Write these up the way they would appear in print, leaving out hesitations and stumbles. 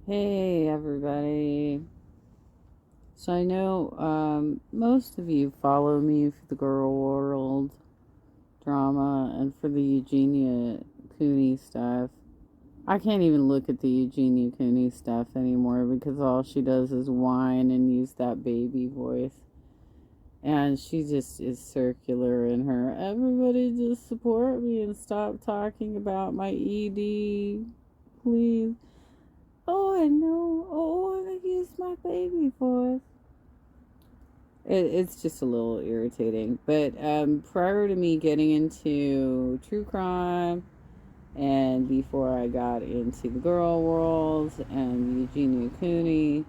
Hey everybody. So I know most of you follow me for the Girl World drama and for the Eugenia Cooney stuff. I can't even look at the Eugenia Cooney stuff anymore because all she does is whine and use that baby voice. And she just is circular in her, everybody just support me and stop talking about my ED, please. Oh, I know. Oh, I used my baby voice. It's just a little irritating. But prior to me getting into true crime and before I got into the girl world and Eugenia Cooney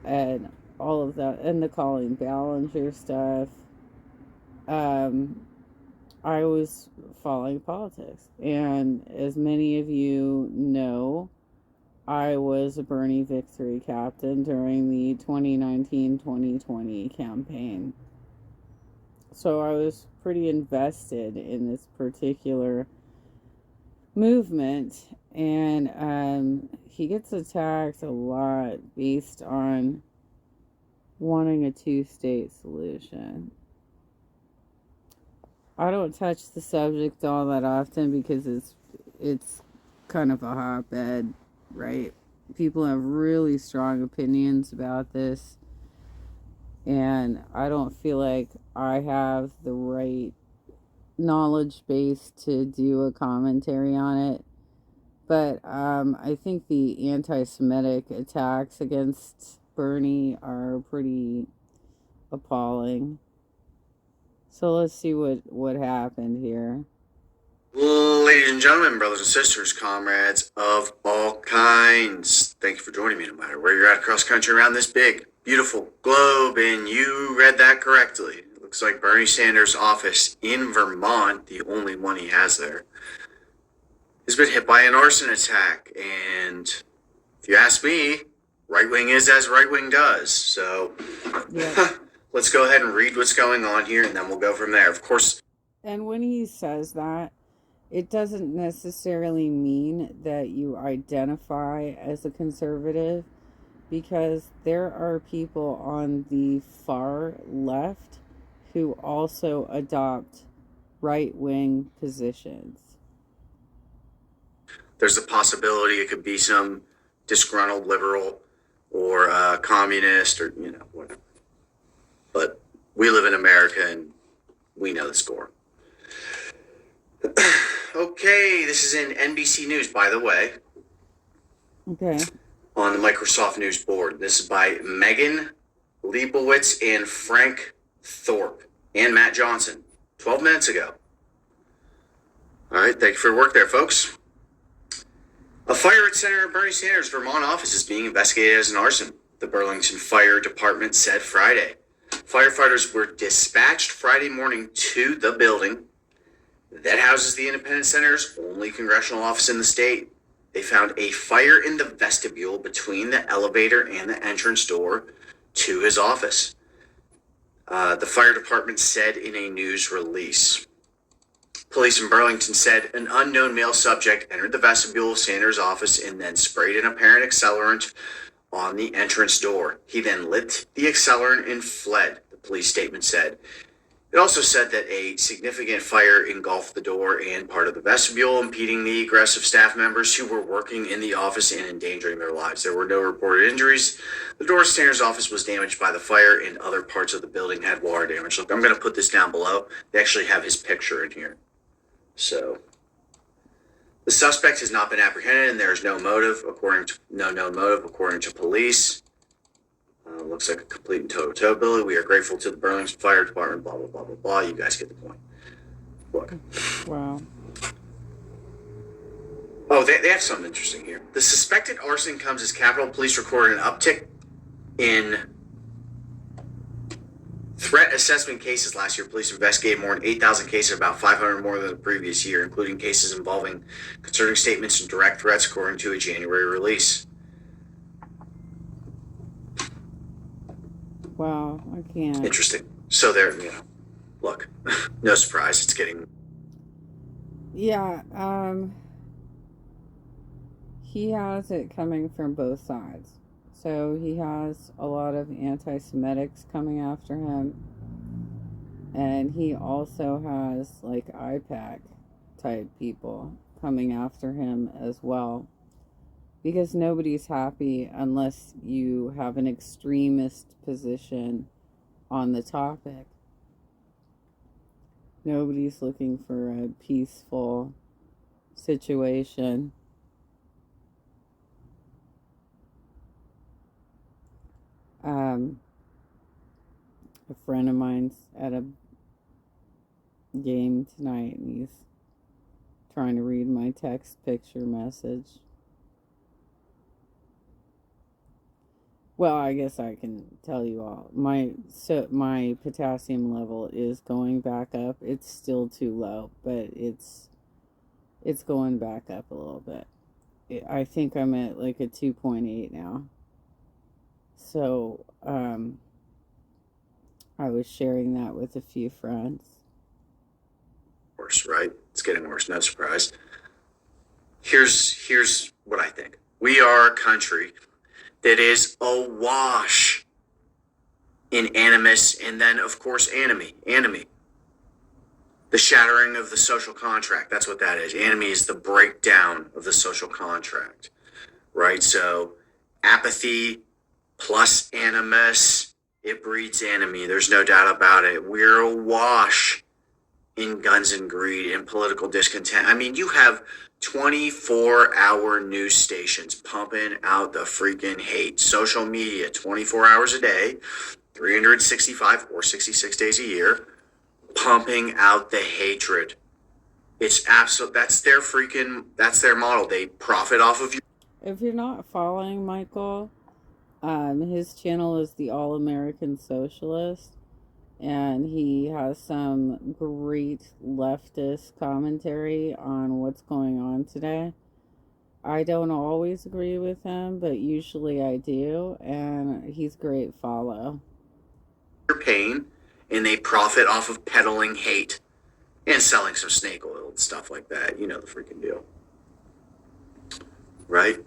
and all of that and the Colleen Ballinger stuff, um, I was following politics. And as many of you know, I was a Bernie victory captain during the 2019-2020 campaign. So I was pretty invested in this particular movement. And he gets attacked a lot based on wanting a two-state solution. I don't touch the subject all that often because it's kind of a hotbed, right? People have really strong opinions about this, and I don't feel like I have the right knowledge base to do a commentary on it. But I think the anti-Semitic attacks against Bernie are pretty appalling. So let's see what happened here. Ladies and gentlemen, brothers and sisters, comrades of all kinds, thank you for joining me no matter where you're at across country around this big, beautiful globe. And you read that correctly. It looks like Bernie Sanders' office in Vermont, the only one he has there, has been hit by an arson attack. And if you ask me, right wing is as right wing does. So let's go ahead and read what's going on here, and then we'll go from there. Of course. And when he says that, it doesn't necessarily mean that you identify as a conservative, because there are people on the far left who also adopt right-wing positions. There's a possibility it could be some disgruntled liberal or communist or, whatever. But we live in America and we know the score. Okay, this is in NBC News, by the way. Okay. On the Microsoft News board. This is by Megan Leibowitz and Frank Thorpe and Matt Johnson, 12 minutes ago. All right, thank you for your work there, folks. A fire at Senator Bernie Sanders' Vermont office is being investigated as an arson, the Burlington Fire Department said Friday. Firefighters were dispatched Friday morning to the building that houses the independent senator's only congressional office in the state. They found a fire in the vestibule between the elevator and the entrance door to his office. The fire department said in a news release. Police in Burlington said an unknown male subject entered the vestibule of Sanders' office and then sprayed an apparent accelerant on the entrance door. He then lit the accelerant and fled, the police statement said. It also said that a significant fire engulfed the door and part of the vestibule, impeding the aggressive staff members who were working in the office and endangering their lives. There were no reported injuries. The door to Sanders' office was damaged by the fire, and other parts of the building had water damage. Look, I'm going to put this down below. They actually have his picture in here. So, the suspect has not been apprehended, and there is no motive, no known motive, according to police. Looks like a complete and total tow. We are grateful to the Burlington Fire Department, blah, blah, blah, blah, blah. You guys get the point. Look. Wow. Oh, they have something interesting here. The suspected arson comes as Capitol Police recorded an uptick in threat assessment cases last year. Police investigated more than 8,000 cases, about 500 more than the previous year, including cases involving concerning statements and direct threats, according to a January release. Wow, I can't. Interesting. So there, look, no surprise, it's getting... Yeah, he has it coming from both sides. So he has a lot of anti-Semitics coming after him, and he also has like IPAC type people coming after him as well, because nobody's happy unless you have an extremist position on the topic. Nobody's looking for a peaceful situation. A friend of mine's at a game tonight, and he's trying to read my text picture message. Well, I guess I can tell you all. My potassium level is going back up. It's still too low, but it's going back up a little bit. I think I'm at like a 2.8 now. So, I was sharing that with a few friends. Worse, right? It's getting worse, no surprise. Here's what I think. We are a country that is awash in animus, and then, of course, enemy. The shattering of the social contract. That's what that is. Enemy is the breakdown of the social contract, right? So apathy plus animus, it breeds enemy. There's no doubt about it. We're awash in guns and greed and political discontent. I mean, you have 24-hour news stations pumping out the freaking hate. Social media, 24 hours a day, 365 or 66 days a year, pumping out the hatred. It's absolute. That's their model. They profit off of you. If you're not following Michael, his channel is the All American Socialist, and he has some great leftist commentary on what's going on today. I don't always agree with him, but usually I do, and he's a great follow. Your pain, and they profit off of peddling hate and selling some snake oil and stuff like that. You know the freaking deal, right?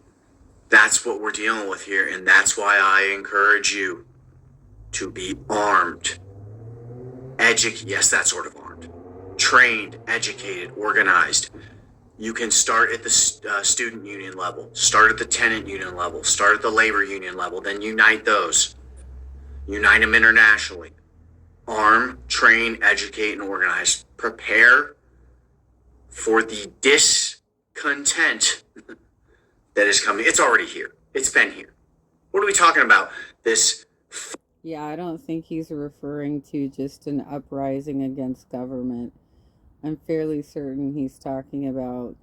That's what we're dealing with here, and that's why I encourage you to be armed. Yes, that sort of armed. Trained, educated, organized. You can start at the student union level, start at the tenant union level, start at the labor union level, then unite those. Unite them internationally. Arm, train, educate, and organize. Prepare for the discontent that is coming. It's already here. It's been here. What are we talking about? Yeah, I don't think he's referring to just an uprising against government. I'm fairly certain he's talking about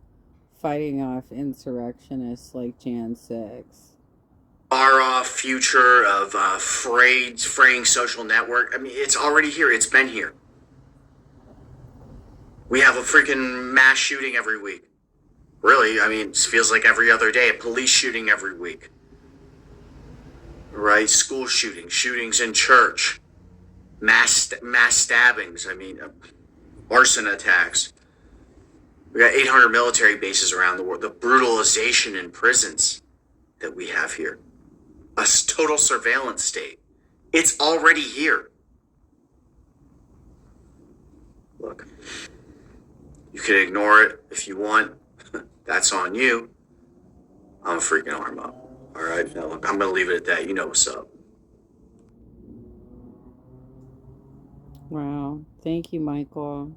fighting off insurrectionists like Jan 6. Far-off future of fraying social network. I mean, it's already here. It's been here. We have a freaking mass shooting every week. Really, I mean, it feels like every other day. A police shooting every week. Right? School shootings in church. Mass stabbings. I mean, arson attacks. We got 800 military bases around the world. The brutalization in prisons that we have here. A total surveillance state. It's already here. Look, you can ignore it if you want. That's on you. I'm a freaking arm up. All right, now look, I'm going to leave it at that. You know what's up. Wow. Thank you, Michael.